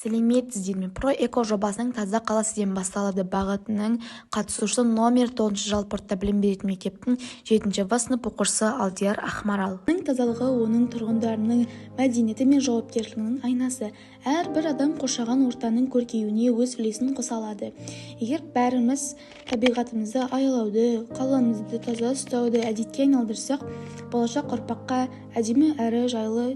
Сәлеметсіздерме, Про-Эко жобасының таза қала сізден басталады бағытының қатысушысы номер 9 жалпы орта білім беретін мектептің 7-ші В сынып оқушысы Алдияр Ахмарал. Оның тазалығы оның тұрғындарының мәдениеті мен жауапкершілігінің айнасы. Әрбір адам қоршаған ортаның көркеюіне өз үлесін қоса алады. Егер бәріміз табиғатымызды аялауды, қаламызды таза ұстауды әдетке айналдырсақ, болашақ ұрпаққа әдемі әрі жайлы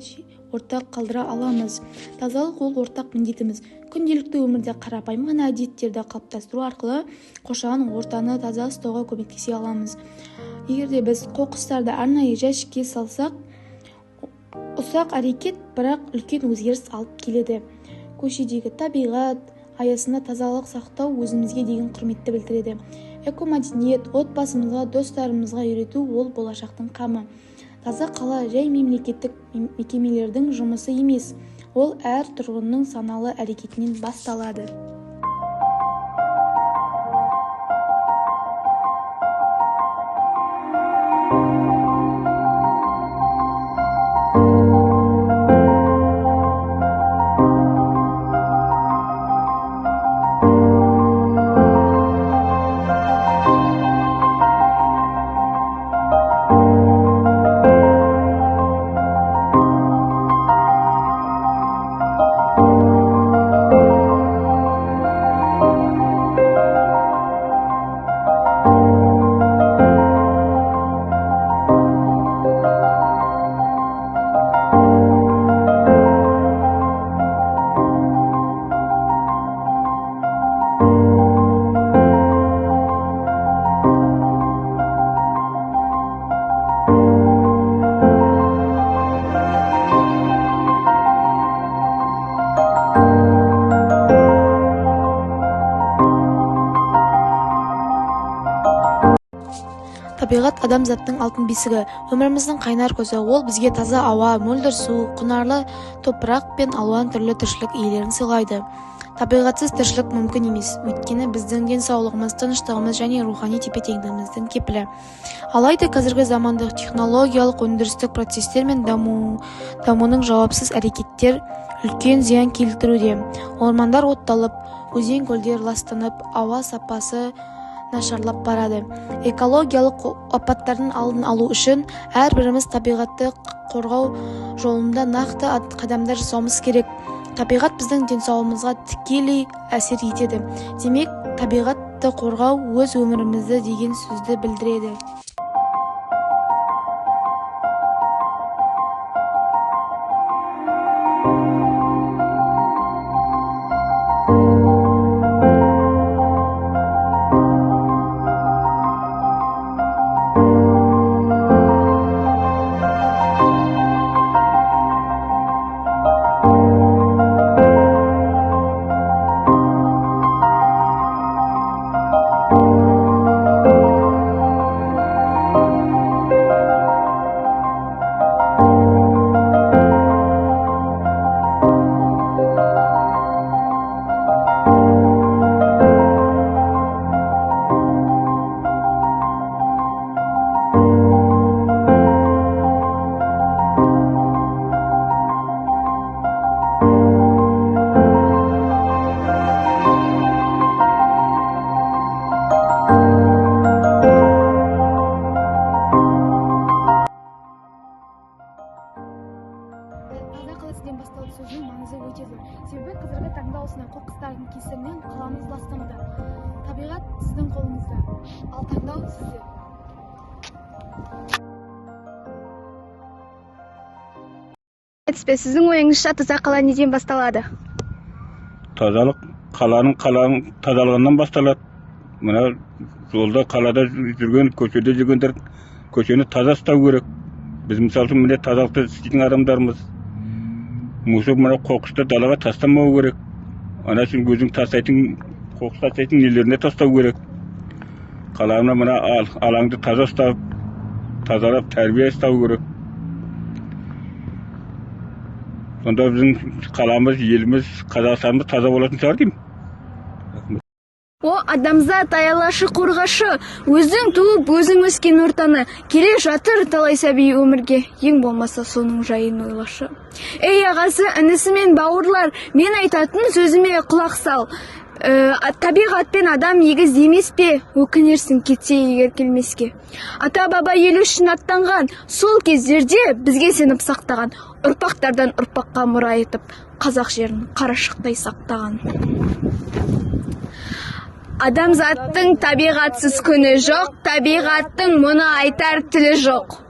ортақ қалдыра аламыз. Тазалық ол ортақ міндетіміз. Күнделікті өмірде қарапайым ғана әдеттерді қалыптастыру арқылы қоршаған ортаны таза ұстауға көмектесе аламыз. Егерде біз қоқыстарды арнайы жәшікке салсақ, ұсақ әрекет, бірақ үлкен өзгеріс алып келеді. Көшедегі табиғат аясында тазалық сақтау өзімізге деген құрметті білдіреді. Экомәдениет отбасымызға, достарымызға үйрету ол болашақтың қамы. Таза қала жай мемлекеттік мекемелердің жұмысы емес, ол әр тұрғынның саналы әрекетінен басталады. Табиғат адамзаттың алтын бесігі, өміріміздің қайнар көзі. Ол бізге таза ауа, мөлдір су, құнарлы топырақ пен алуан түрлі тіршілік иелерін сыйлайды. Табиғатсыз тіршілік мүмкін емес, өйткені біздің денсаулығымыз, тыныштығымыз және рухани тепе-теңдігіміздің кепілі. Алайда қазіргі замандық технологиялық өндірістік процестер мен дамуының жауапсыз әрекеттер үлкен зиян келтіруде. Ормандар отталып, өзен-көлдер ластанып, ауа сапасы нашарлап барады. Экологиялық апаттардың алдын алу үшін әрбіріміз табиғатты қорғау жолында нақты қадамдар жасауымыз керек. Табиғат біздің денсаулығымызға тікелей әсер етеді. Демек, табиғатты қорғау өз өмірімізді деген сөзді білдіреді. Басталды сөзінің маңызы өте зор. Себебі қазіргі таңда осындай қоқыстардың кесірінен қаламыз ластануда. Табиғат сіздің қолыңызда, ал таңдау сізде. Сіздің ойыңызша таза қала неден басталады? Тазалық қаланың тазалығынан басталады. Мына жолда, қалада жүрген, көшеде жүргендер көшені таза ұстау керек. Біз мысалы міне тазалықты істейтін адамдармыз. Мұсып мына қоқысты далаға тастамау керек. Ана үшін өзің қоқыс тастайтын нелеріне тастау керек. Қаланы мына алаңды таза ұстап, тазалап тәрбие ұстау керек. Сонда біздің қаламыз, еліміз, Қазақстанымыз таза болатын шығар деймін. адамзат аялашы қорғашы, өзің туып, өзің өскен ортаны, келе жатыр талай сәби өмірге, ең болмаса соның жайын ойлашы. Ей ағасы, інісі мен бауырлар, мен айтатын сөзіме құлақ сал. Табиғат пен адам егіз емес пе, өкінерсің кетсе егер келмеске. Ата баба ел үшін аттанған, сол кездерде бізге сеніп сақтаған, ұрпақтардан ұрпаққа мұра етіп, қазақ жерін қарашықтай сақтаған. Адамзаттың табиғатсыз күні жоқ, табиғаттың мұны айтар тілі жоқ.